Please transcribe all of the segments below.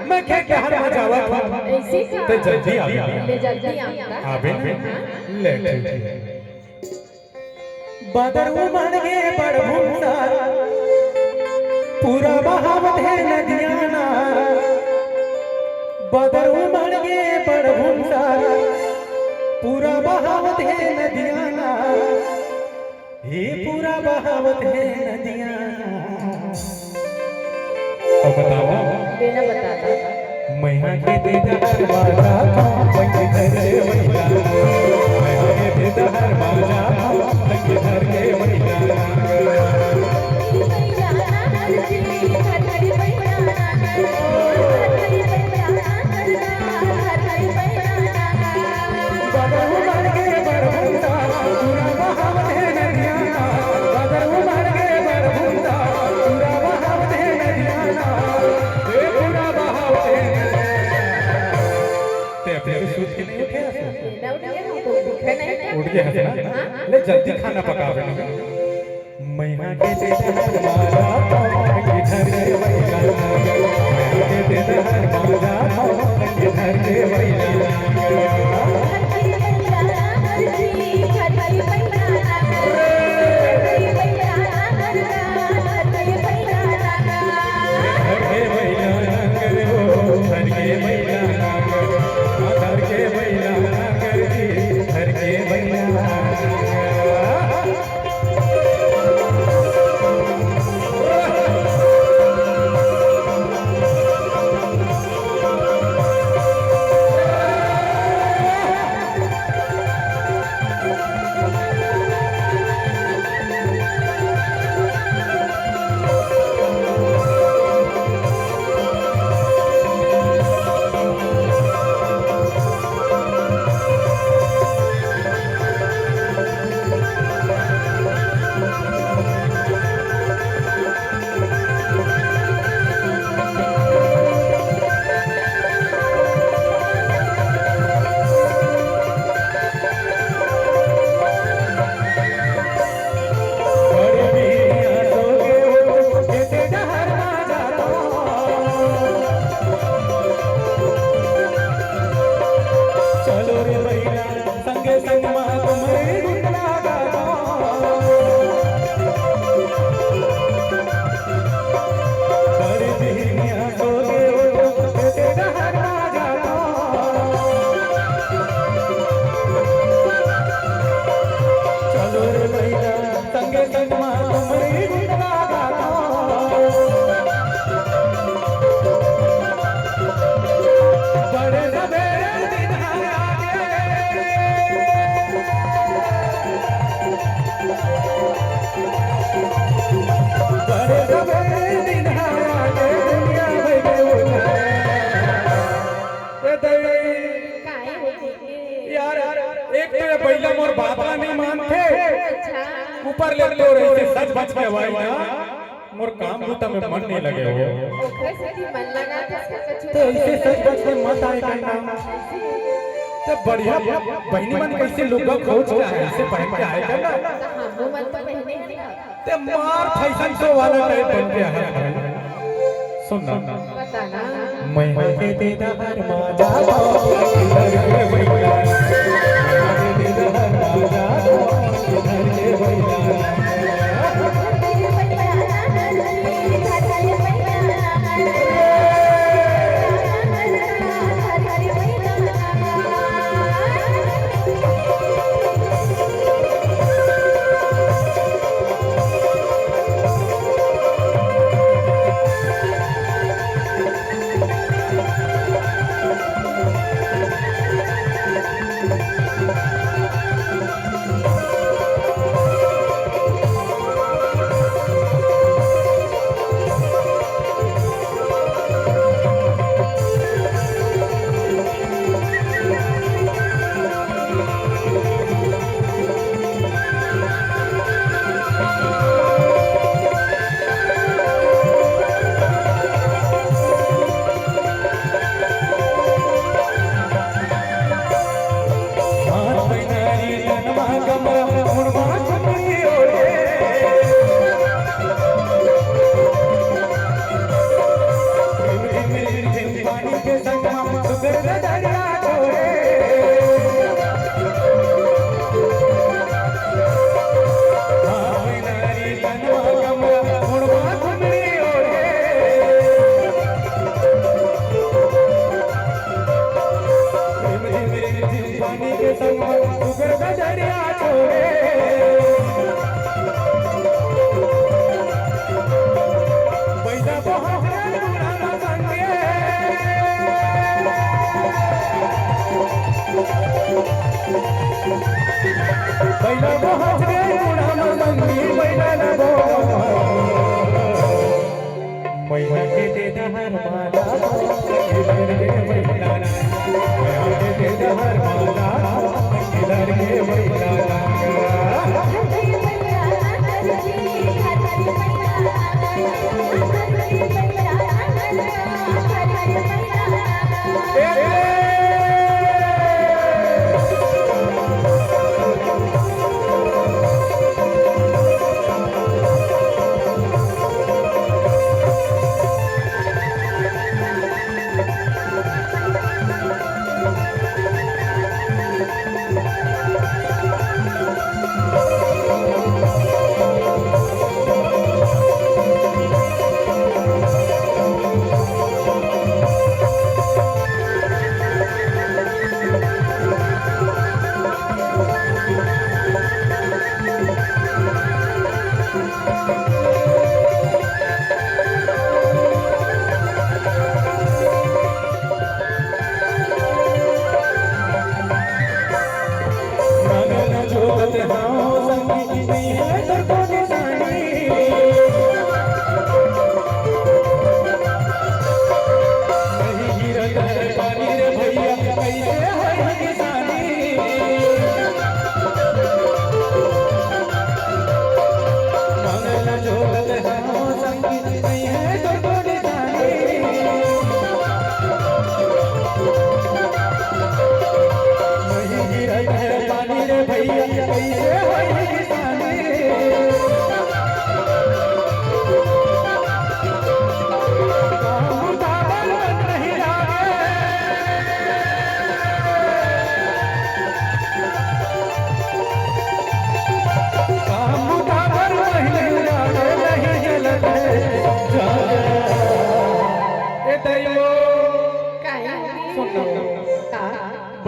मैं क्या क्या हर मजावा ऐसे का ते जल्दी आ ले जल्दी आता आबे ले ठीक बदरू मन गे बड़ भूसा पूरा बहावत है नदियां ना बदरू मन गे बड़ भूसा पूरा बहावत है नदियां ना ये पूरा बहावत है नदियां अब बताओ बिना बताता मैया के दीदार मारा पंख धर के वैला मैया के दीदार मारा पंख धर के वैला बदरू मर के बरभूता पूरा बहावत है नदियां ना बदरू मर के बरभूता पूरा बहावत है नदियां ना ये पूरा बहावत है ते अपने सूत के नहीं उठे ऐसे बिना उठ के हमको भूखे नहीं था उठ गया है ना ले जल्दी खाना पकावे ना मैया के दीदार मारा पंख धर के वैला मैया के दीदार मारा पंख धर के वैला पहला मोर बात नहीं मानते ऊपर ले तो रहे सच बच के भाई ना मोर काम बूता में मन नहीं लगे हो मन लगा तो ऐसे सच बच के मत आए करना तो बढ़िया बहनी मन कैसे लोग खोज के आए ऐसे पहन के आए करना हमको मन तो पहने ते मार फैशन शो वाला टाइप बन के आया सुन ना बताना मैं के दीदार माजा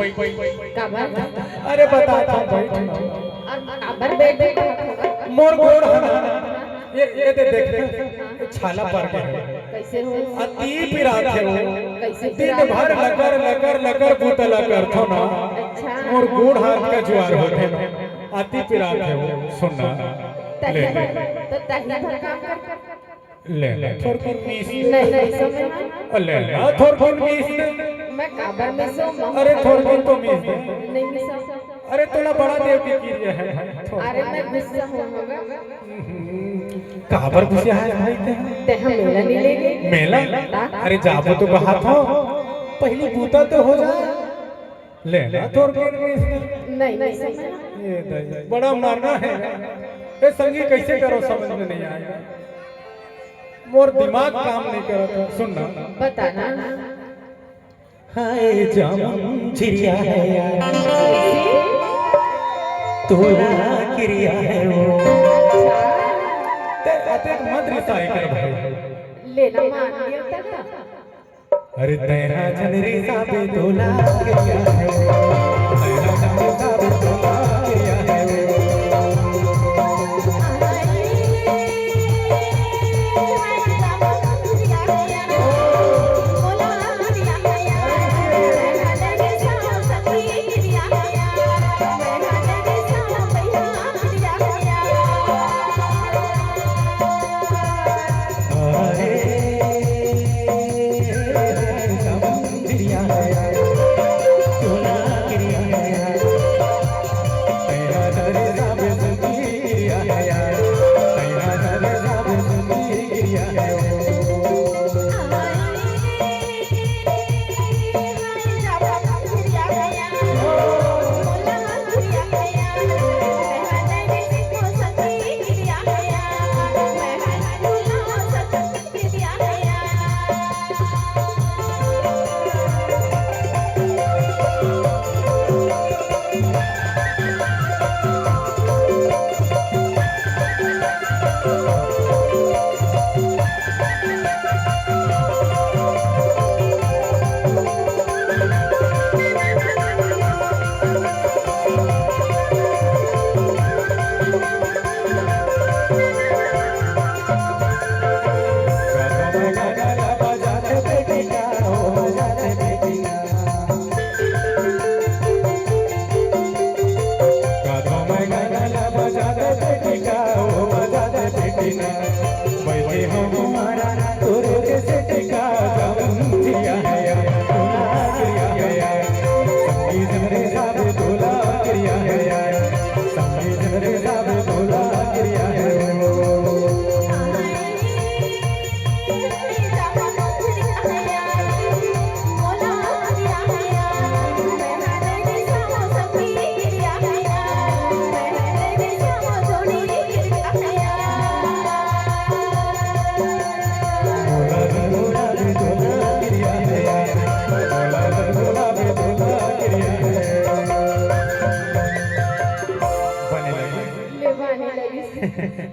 काबर अरे बताता हूँ बैठ और काबर बैठ होगा मोर गोड़ है ना ये देख छाला पर के कैसे हो अति पिरात है वो कैसे दिन भर लकर बूतला करथो ना अच्छा और गोड़ हाथ का जुआर होते अति पिरात है वो सुनना ले ले तो तही भर काम कर ले ले थोड़ कुन मीस नहीं समझ ले ले थोड़ कुन मीस मैं काबर में सो अरे थोड़ कुन तो मीस नहीं मिस अरे थोड़ा बड़ा देव की कीरिया है अरे मैं गुस्सा होगा काबर गुस्सा है भाई ते हम मेला नहीं लेंगे मेला अरे जाबो तो कहा था पहली बूता तो हो जाए ले ले थोड़ कुन मीस नहीं समझ ये दई बड़ा मारना है ये संगी कैसे करो समझ में नहीं आया मोर दिमाग काम नहीं करता सुनना बताना हाय जाम चिड़िया है यार तोरा क्रिया है वो ते अते मत रिसाई कर भाई लेना मान लिया था अरे तेरा जनरी साबे तोला क्रिया है तेरा जनरी साबे तोला क्रिया है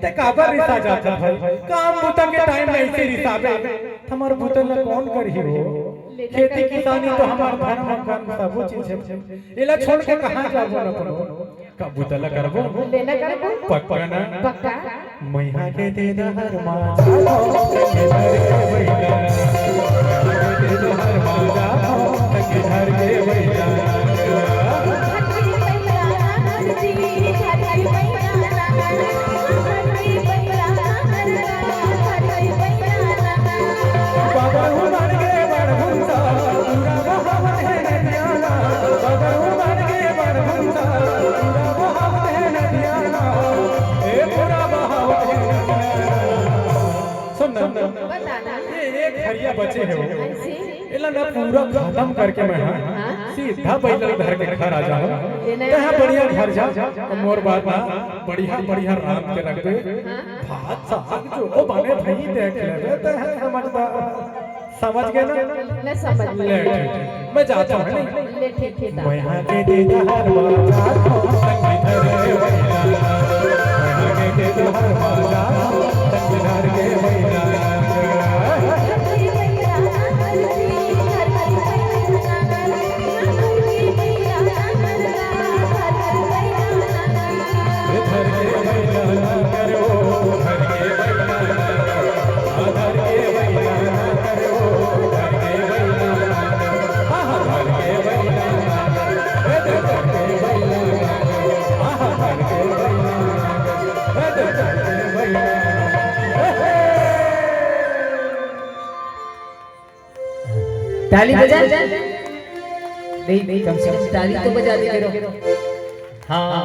ते काबर रिसा जाता भाई काम बुता के टाइम में ऐसे रिसाबे हमार बुतल ला कौन करही हो खेती किसानी तो हमार धर्म कर्म सब चीज है इला छोड़ के कहां जाबो न करो का बुतल करबो लेना करबो पक्का ना पक्का मैहा के दे दहर मा जाओ के घर के बैला के दे दहर मा जाओ के घर के बैला हरिया बचे है वो इला ना पूरा खत्म करके मैं सीधा बैल घर के घर आ जाऊं तहां बढ़िया घर जा मोर बात ना बढ़िया बढ़िया राम के रख दे भात साग जो बने भई देख ले तहां समझ गए ना मैं समझ ले मैं जाता हूं ले ठीक है मैं यहां के दे हर बार जाता हूं संग धरे बैला मैं यहां के दे हर बार जाता हूं संग घर के बैला ताली बजा नहीं नहीं कम से कम ताली तो बजा दे करो हाँ